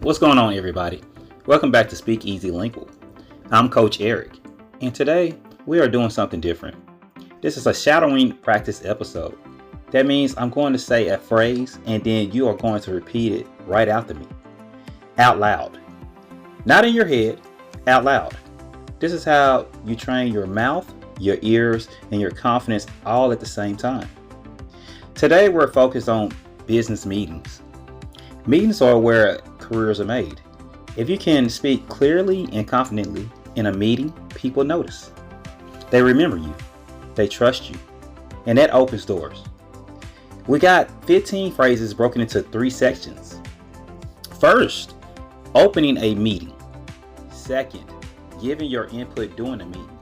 What's going on, everybody? Welcome back to Speak Easy Lingua. I'm Coach Erik, and today we are doing something different. This is a shadowing practice episode. That means I'm going to say a phrase and then you are going to repeat it right after me, out loud. Not in your head, out loud. This is how you train your mouth, your ears, and your confidence all at the same time. Today we're focused on business meetings. Meetings are where careers are made. If you can speak clearly and confidently in a meeting, people notice. They remember you. They trust you. And that opens doors. We got 15 phrases broken into 3 sections. First, opening a meeting. Second, giving your input during a meeting.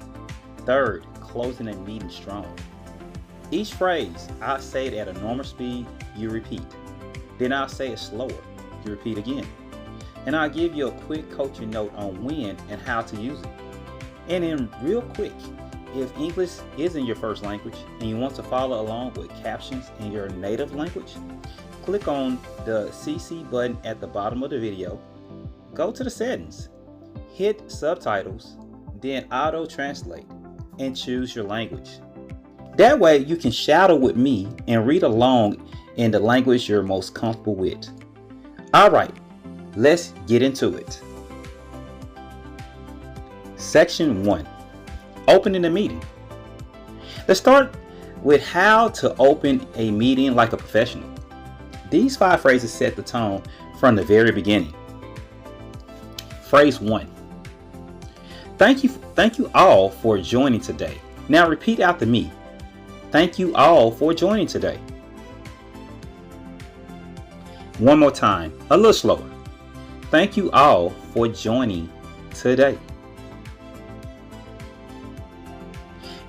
Third, closing a meeting strong. Each phrase, I'll say it at a normal speed, you repeat. Then I'll say it slower, you repeat again. And I'll give you a quick coaching note on when and how to use it. And then real quick, if English isn't your first language and you want to follow along with captions in your native language, click on the CC button at the bottom of the video, go to the settings, hit subtitles, then auto translate, and choose your language. That way you can shadow with me and read along in the language you're most comfortable with. Alright, let's get into it. Section 1. Opening a meeting. Let's start with how to open a meeting like a professional. These 5 phrases set the tone from the very beginning. Phrase 1. Thank you all for joining today. Now repeat after me. Thank you all for joining today. One more time, a little slower. Thank you all for joining today.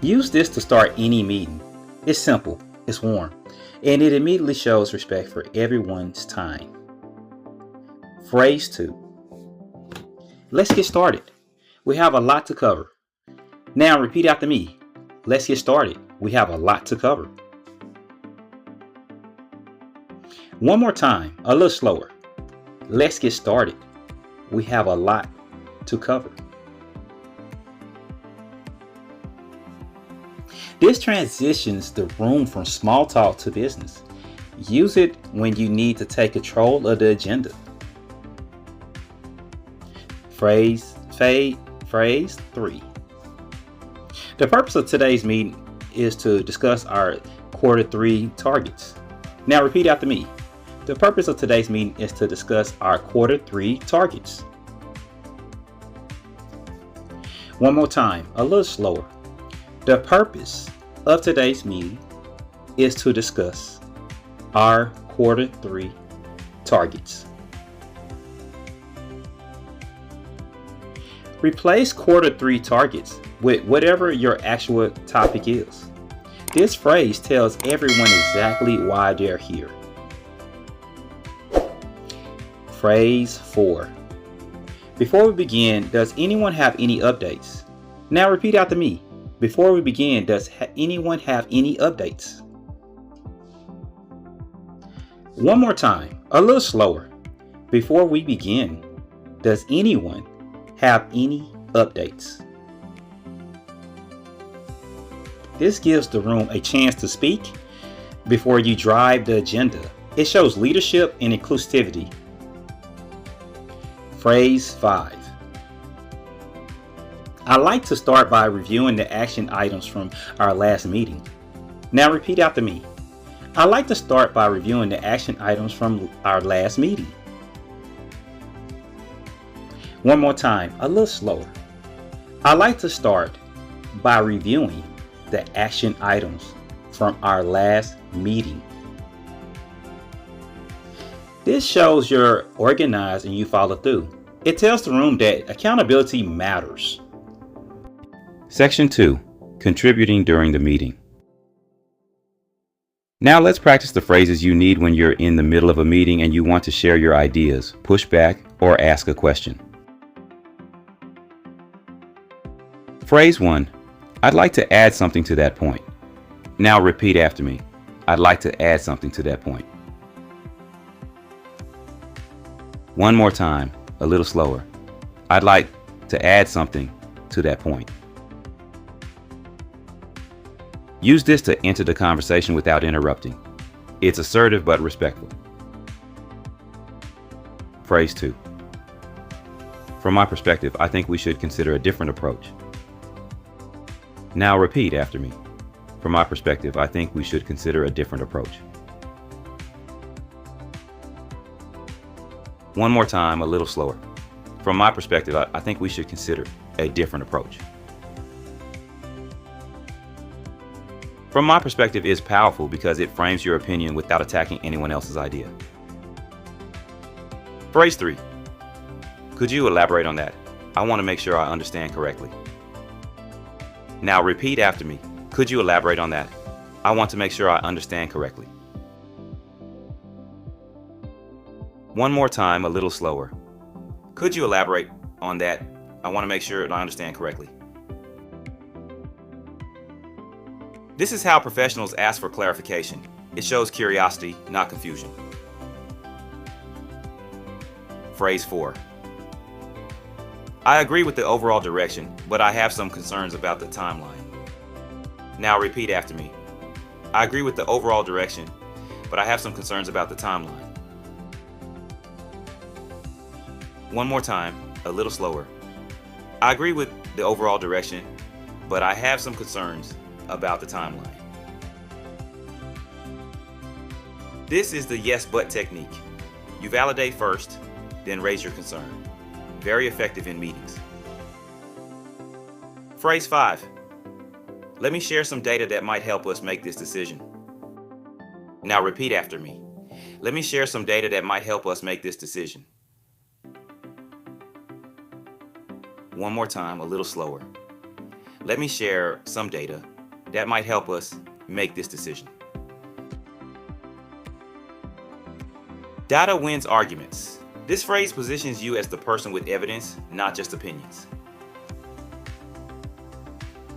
Use this to start any meeting. It's simple, it's warm, and it immediately shows respect for everyone's time. Phrase 2. Let's get started. We have a lot to cover. Now repeat after me. Let's get started. We have a lot to cover. One more time, a little slower. Let's get started. We have a lot to cover. This transitions the room from small talk to business. Use it when you need to take control of the agenda. Phrase 3. The purpose of today's meeting is to discuss our Q3 targets. Now repeat after me. The purpose of today's meeting is to discuss our Q3 targets. One more time, a little slower. The purpose of today's meeting is to discuss our Q3 targets. Replace Q3 targets with whatever your actual topic is. This phrase tells everyone exactly why they're here. Phrase 4. Before we begin, does anyone have any updates? Now repeat after me. Before we begin, does anyone have any updates? One more time, a little slower. Before we begin, does anyone have any updates? This gives the room a chance to speak before you drive the agenda. It shows leadership and inclusivity. Phrase 5. I like to start by reviewing the action items from our last meeting. Now repeat after me. I like to start by reviewing the action items from our last meeting. One more time, a little slower. I like to start by reviewing the action items from our last meeting. This shows you're organized and you follow through. It tells the room that accountability matters. Section 2. Contributing during the meeting. Now let's practice the phrases you need when you're in the middle of a meeting and you want to share your ideas, push back, or ask a question. Phrase 1. I'd like to add something to that point. Now repeat after me. I'd like to add something to that point. One more time, a little slower. I'd like to add something to that point. Use this to enter the conversation without interrupting. It's assertive but respectful. Phrase 2. From my perspective, I think we should consider a different approach. Now repeat after me. From my perspective, I think we should consider a different approach. One more time, a little slower. From my perspective, I think we should consider a different approach. From my perspective is powerful because it frames your opinion without attacking anyone else's idea. Phrase 3. Could you elaborate on that? I want to make sure I understand correctly. Now repeat after me. Could you elaborate on that? I want to make sure I understand correctly. One more time, a little slower. Could you elaborate on that? I want to make sure I understand correctly. This is how professionals ask for clarification. It shows curiosity, not confusion. Phrase 4. I agree with the overall direction, but I have some concerns about the timeline. Now repeat after me. I agree with the overall direction, but I have some concerns about the timeline. One more time, a little slower. I agree with the overall direction, but I have some concerns about the timeline. This is the yes but technique. You validate first, then raise your concern. Very effective in meetings. Phrase 5. Let me share some data that might help us make this decision. Now repeat after me. Let me share some data that might help us make this decision. One more time, a little slower. Let me share some data that might help us make this decision. Data wins arguments. This phrase positions you as the person with evidence, not just opinions.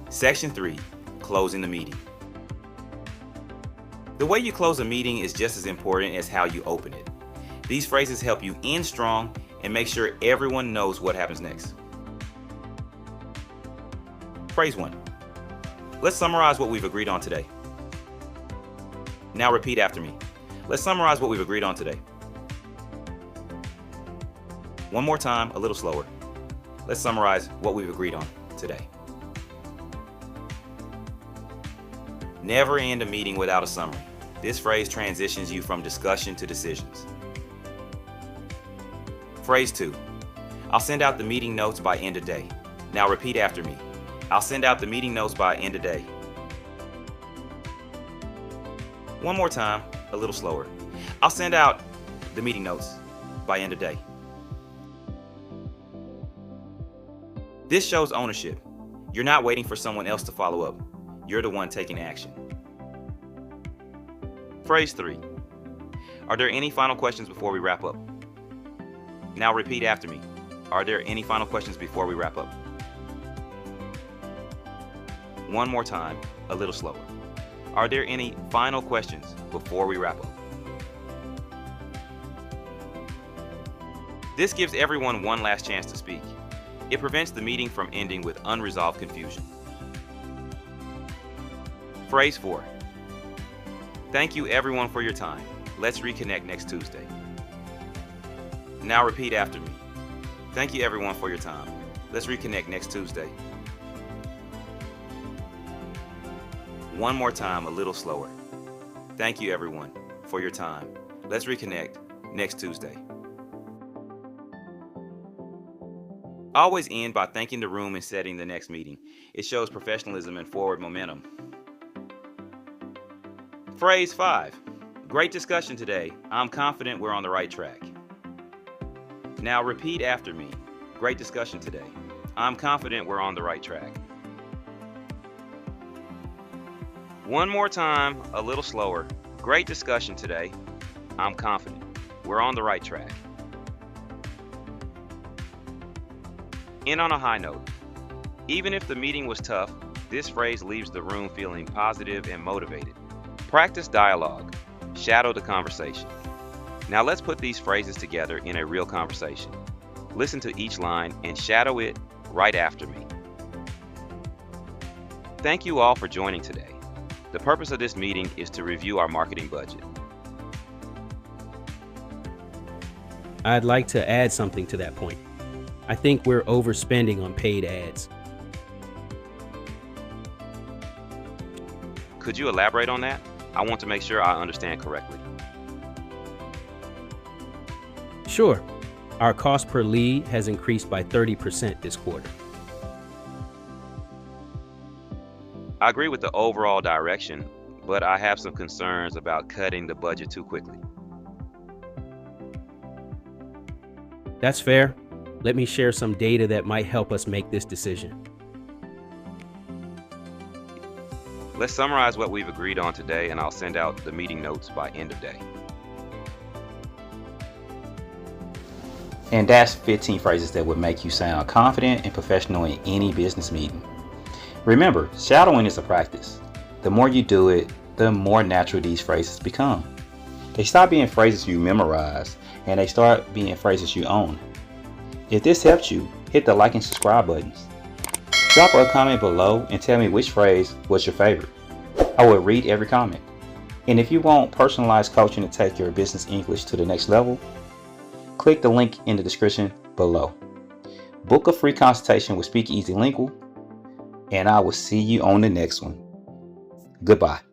Section 3. Closing the meeting. The way you close a meeting is just as important as how you open it. These phrases help you end strong and make sure everyone knows what happens next. Phrase 1. Let's summarize what we've agreed on today. Now repeat after me. Let's summarize what we've agreed on today. One more time, a little slower. Let's summarize what we've agreed on today. Never end a meeting without a summary. This phrase transitions you from discussion to decisions. Phrase 2. I'll send out the meeting notes by end of day. Now repeat after me. I'll send out the meeting notes by end of day. One more time, a little slower. I'll send out the meeting notes by end of day. This shows ownership. You're not waiting for someone else to follow up. You're the one taking action. Phrase 3. Are there any final questions before we wrap up? Now repeat after me. Are there any final questions before we wrap up? One more time, a little slower. Are there any final questions before we wrap up? This gives everyone one last chance to speak. It prevents the meeting from ending with unresolved confusion. Phrase 4. Thank you everyone for your time. Let's reconnect next Tuesday. Now repeat after me. Thank you everyone for your time. Let's reconnect next Tuesday. One more time, a little slower. Thank you everyone for your time. Let's reconnect next Tuesday. Always end by thanking the room and setting the next meeting. It shows professionalism and forward momentum. Phrase 5. Great discussion today. I'm confident we're on the right track. Now repeat after me. Great discussion today. I'm confident we're on the right track. One more time, a little slower. Great discussion today. I'm confident we're on the right track. End on a high note. Even if the meeting was tough, this phrase leaves the room feeling positive and motivated. Practice dialogue. Shadow the conversation. Now let's put these phrases together in a real conversation. Listen to each line and shadow it right after me. Thank you all for joining today. The purpose of this meeting is to review our marketing budget. I'd like to add something to that point. I think we're overspending on paid ads. Could you elaborate on that? I want to make sure I understand correctly. Sure, our cost per lead has increased by 30% this quarter. I agree with the overall direction, but I have some concerns about cutting the budget too quickly. That's fair. Let me share some data that might help us make this decision. Let's summarize what we've agreed on today, and I'll send out the meeting notes by end of day. And that's 15 phrases that would make you sound confident and professional in any business meeting. Remember, shadowing is a practice. The more you do it, the more natural these phrases become. They stop being phrases you memorize, and they start being phrases you own. If this helps you, hit the like and subscribe buttons. Drop a comment below and tell me which phrase was your favorite. I will read every comment. And if you want personalized coaching to take your business English to the next level, click the link in the description below. Book a free consultation with Speak Easy Lingua, and I will see you on the next one. Goodbye.